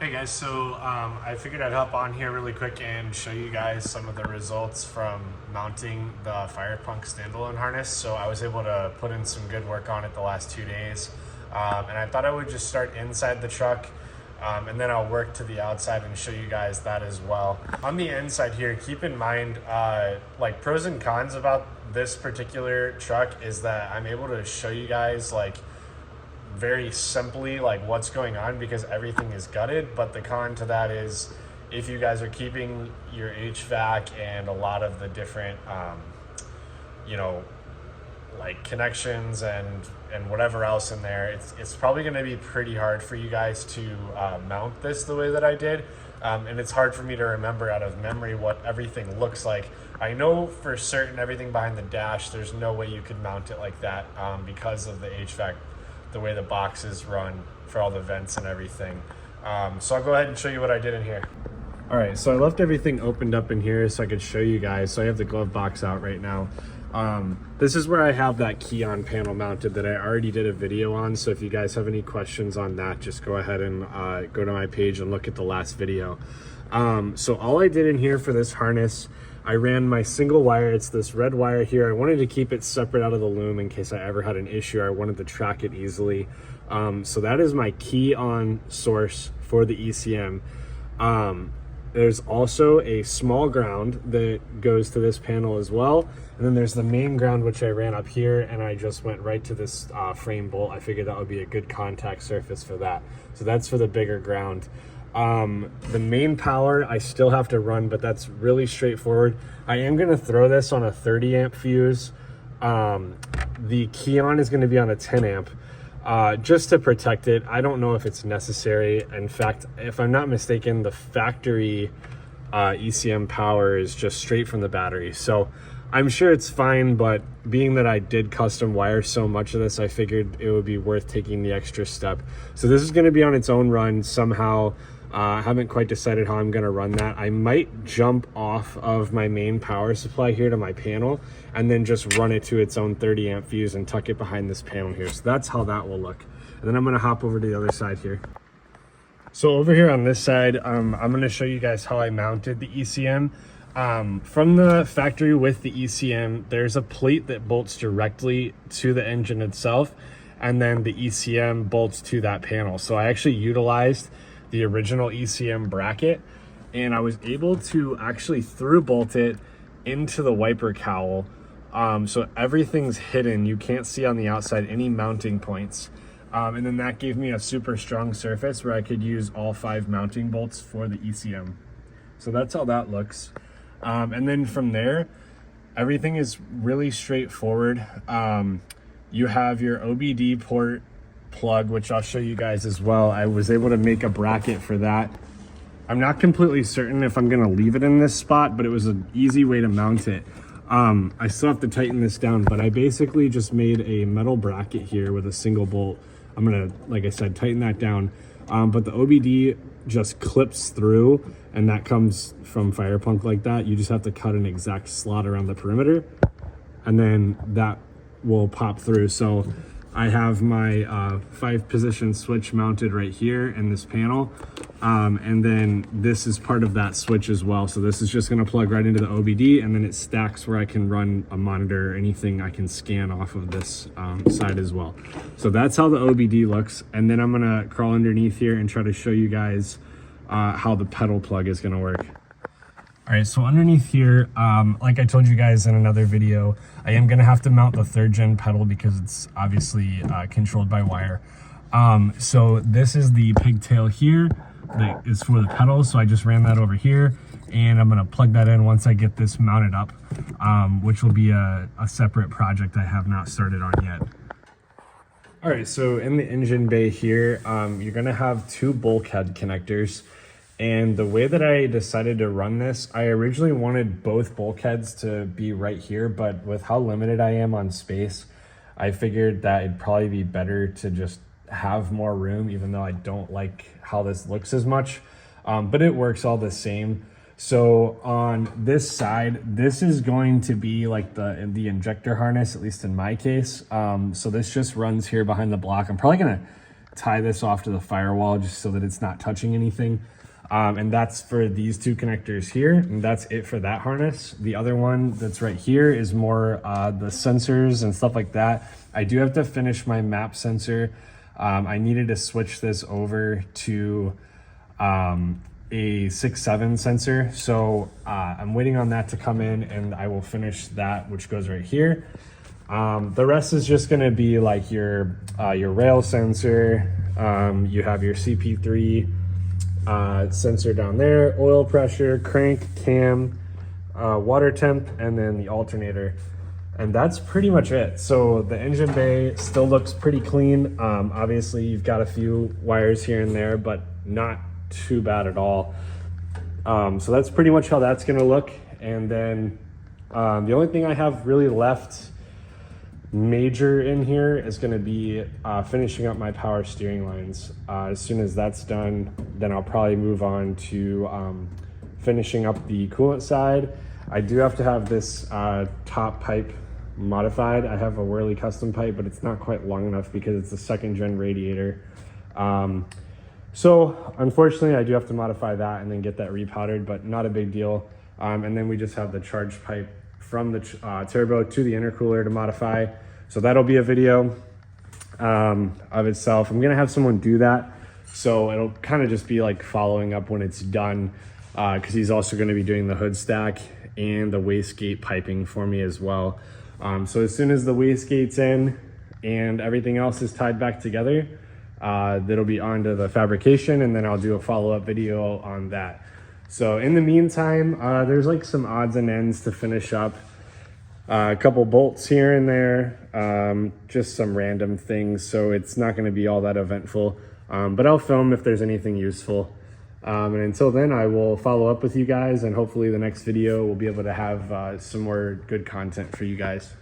Hey guys, so I figured I'd hop on here really quick and show you guys some of the results from mounting the firepunk standalone harness. So I was able to put in some good work on it the last 2 days. And I thought I would just start inside the truck and then I'll work to the outside and show you guys that as well. On the inside here, keep in mind like pros and cons about this particular truck is that I'm able to show you guys like very simply like what's going on because everything is gutted. But the con to that is if you guys are keeping your HVAC and a lot of the different you know, like connections and whatever else in there, it's probably going to be pretty hard for you guys to mount this the way that I did. And it's hard for me to remember out of memory what everything looks like. I know for certain everything behind the dash, there's no way you could mount it like that because of the HVAC, the way the boxes run for all the vents and everything. So I'll go ahead and show you what I did in here. All right, so I left everything opened up in here so I could show you guys. So I have the glove box out right now. This is where I have that key on panel mounted that I already did a video on. So if you guys have any questions on that, just go ahead and go to my page and look at the last video. So all I did in here for this harness, I ran my single wire. It's this red wire here. I wanted to keep it separate out of the loom in case I ever had an issue. I wanted to track it easily. So that is my key on source for the ECM. There's also a small ground that goes to this panel as well. And then there's the main ground, which I ran up here, and I just went right to this frame bolt. I figured that would be a good contact surface for that. So that's for the bigger ground. The main power I still have to run, but that's really straightforward. I am going to throw this on a 30 amp fuse. The key on is going to be on a 10 amp. Just to protect it. I don't know if it's necessary. In fact, if I'm not mistaken, the factory ECM power is just straight from the battery. So I'm sure it's fine, but being that I did custom wire so much of this, I figured it would be worth taking the extra step. So this is going to be on its own run somehow. I haven't quite decided how I'm going to run that. I might jump off of my main power supply here to my panel and then just run it to its own 30 amp fuse and tuck it behind this panel here. So that's how that will look. And then I'm going to hop over to the other side here. So over here on this side, I'm going to show you guys how I mounted the ECM. From the factory with the ECM, there's a plate that bolts directly to the engine itself, and then the ECM bolts to that panel. So I actually utilized the original ECM bracket, and I was able to actually through bolt it into the wiper cowl. So everything's hidden. You can't see on the outside any mounting points. And then that gave me a super strong surface where I could use all 5 mounting bolts for the ECM. So that's how that looks. And then from there, everything is really straightforward. You have your OBD port plug, which I'll show you guys as well. I was able to make a bracket for that. I'm not completely certain if I'm going to leave it in this spot, but it was an easy way to mount it. I still have to tighten this down, but I basically just made a metal bracket here with a single bolt. I'm going to, like I said, tighten that down. But the OBD just clips through, and that comes from firepunk like that. You just have to cut an exact slot around the perimeter, and then that will pop through. So I have my 5-position switch mounted right here in this panel, and then this is part of that switch as well. So this is just going to plug right into the OBD, and then it stacks where I can run a monitor or anything I can scan off of this side as well. So that's how the OBD looks, and then I'm going to crawl underneath here and try to show you guys how the pedal plug is going to work. All right, so underneath here, like I told you guys in another video, I am gonna have to mount the 3rd gen pedal because it's obviously controlled by wire. So this is the pigtail here that is for the pedal. So I just ran that over here, and I'm gonna plug that in once I get this mounted up, which will be a separate project I have not started on yet. All right, so in the engine bay here, you're gonna have 2 bulkhead connectors. And the way that I decided to run this, I originally wanted both bulkheads to be right here, but with how limited I am on space, I figured that it'd probably be better to just have more room, even though I don't like how this looks as much, but it works all the same. So on this side, this is going to be like the injector harness, at least in my case. So this just runs here behind the block. I'm probably gonna tie this off to the firewall just so that it's not touching anything. And that's for these two connectors here, and that's it for that harness. The other one that's right here is more the sensors and stuff like that. I do have to finish my map sensor. I needed to switch this over to a 6.7 sensor. So I'm waiting on that to come in, and I will finish that, which goes right here. The rest is just gonna be like your rail sensor. You have your CP3 sensor down there, oil pressure, crank, cam, water temp, and then the alternator. And that's pretty much it. So the engine bay still looks pretty clean. Obviously you've got a few wires here and there, but not too bad at all. So that's pretty much how that's gonna look. And then the only thing I have really left major in here is going to be finishing up my power steering lines. As soon as that's done, then I'll probably move on to finishing up the coolant side. I do have to have this top pipe modified. I have a Whirly custom pipe, but it's not quite long enough because it's a 2nd gen radiator. So unfortunately I do have to modify that and then get that repowdered, but not a big deal. And then we just have the charge pipe from the turbo to the intercooler to modify. So that'll be a video of itself. I'm gonna have someone do that. So it'll kind of just be like following up when it's done, because he's also gonna be doing the hood stack and the wastegate piping for me as well. So as soon as the wastegate's in and everything else is tied back together, that'll be on to the fabrication, and then I'll do a follow-up video on that. So in the meantime, there's like some odds and ends to finish up. A couple bolts here and there, just some random things. So it's not gonna be all that eventful, but I'll film if there's anything useful. And until then, I will follow up with you guys, and hopefully the next video we'll be able to have some more good content for you guys.